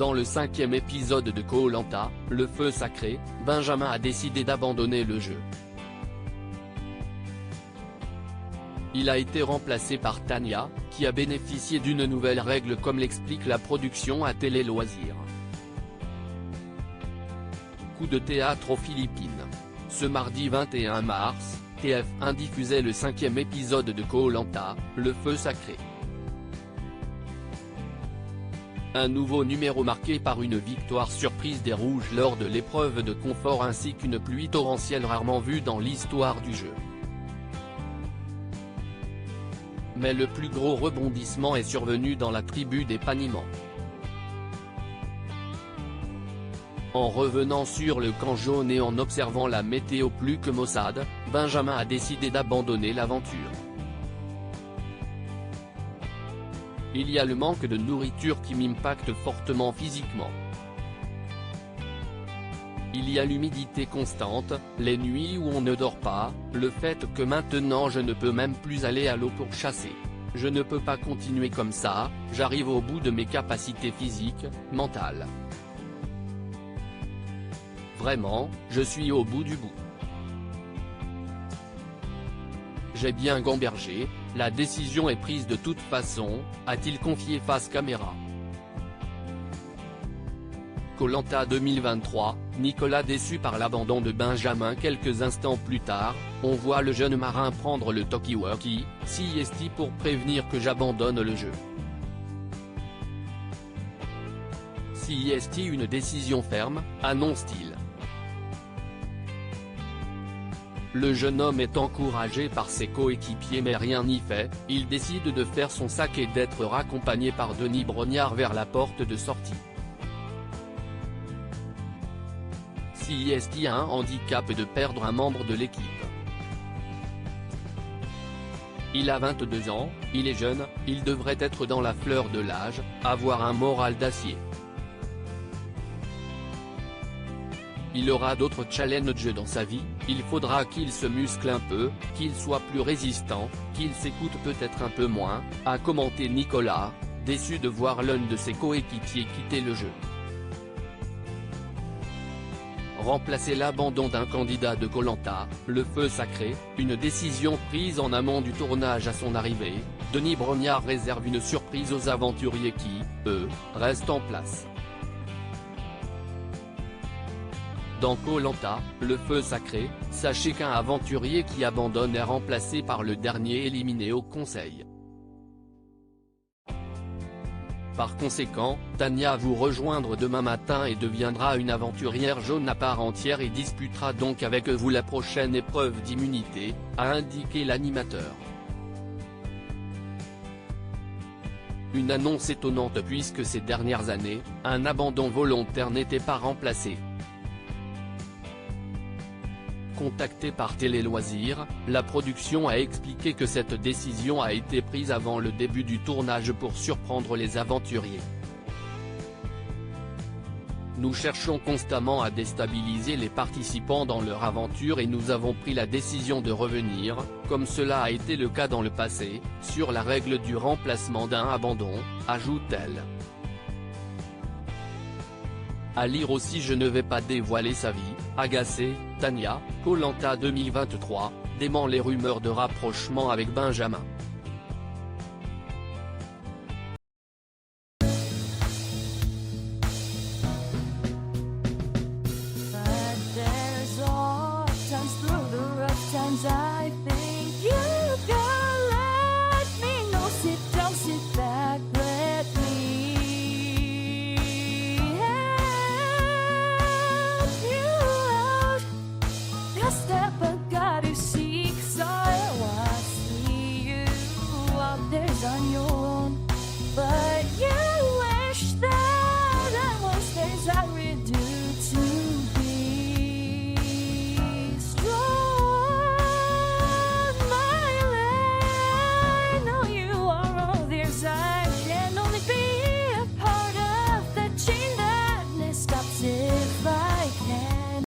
Dans le 5e épisode de Koh-Lanta, le feu sacré, Benjamin a décidé d'abandonner le jeu. Il a été remplacé par Tania, qui a bénéficié d'une nouvelle règle comme l'explique la production à Télé Loisirs. Coup de théâtre aux Philippines. Ce mardi 21 mars, TF1 diffusait le 5e épisode de Koh-Lanta, le feu sacré. Un nouveau numéro marqué par une victoire surprise des Rouges lors de l'épreuve de confort ainsi qu'une pluie torrentielle rarement vue dans l'histoire du jeu. Mais le plus gros rebondissement est survenu dans la tribu des Panimans. En revenant sur le camp jaune et en observant la météo plus que maussade, Benjamin a décidé d'abandonner l'aventure. Il y a le manque de nourriture qui m'impacte fortement physiquement. Il y a l'humidité constante, les nuits où on ne dort pas, le fait que maintenant je ne peux même plus aller à l'eau pour chasser. Je ne peux pas continuer comme ça, j'arrive au bout de mes capacités physiques, mentales. Vraiment, je suis au bout du bout. J'ai bien gambergé, la décision est prise de toute façon, a-t-il confié face caméra. Koh-Lanta 2023, Nicolas déçu par l'abandon de Benjamin. Quelques instants plus tard, on voit le jeune marin prendre le talkie-walkie, CIST pour prévenir que j'abandonne le jeu. CIST une décision ferme, annonce-t-il. Le jeune homme est encouragé par ses coéquipiers mais rien n'y fait, il décide de faire son sac et d'être raccompagné par Denis Brognard vers la porte de sortie. CIST a un handicap de perdre un membre de l'équipe. Il a 22 ans, il est jeune, il devrait être dans la fleur de l'âge, avoir un moral d'acier. Il aura d'autres challenges dans sa vie, il faudra qu'il se muscle un peu, qu'il soit plus résistant, qu'il s'écoute peut-être un peu moins, a commenté Nicolas, déçu de voir l'un de ses coéquipiers quitter le jeu. Remplacer l'abandon d'un candidat de Koh-Lanta, le feu sacré, une décision prise en amont du tournage à son arrivée, Denis Brognard réserve une surprise aux aventuriers qui, eux, restent en place. Dans Koh-Lanta, le feu sacré, sachez qu'un aventurier qui abandonne est remplacé par le dernier éliminé au conseil. Par conséquent, Tania vous rejoindre demain matin et deviendra une aventurière jaune à part entière et disputera donc avec vous la prochaine épreuve d'immunité, a indiqué l'animateur. Une annonce étonnante puisque ces dernières années, un abandon volontaire n'était pas remplacé. Contacté par Télé Loisirs, la production a expliqué que cette décision a été prise avant le début du tournage pour surprendre les aventuriers. Nous cherchons constamment à déstabiliser les participants dans leur aventure et nous avons pris la décision de revenir, comme cela a été le cas dans le passé, sur la règle du remplacement d'un abandon, ajoute-t-elle. À lire aussi je ne vais pas dévoiler sa vie, agacée, Tania, Koh-Lanta 2023, dément les rumeurs de rapprochement avec Benjamin. But there's all times through the rough times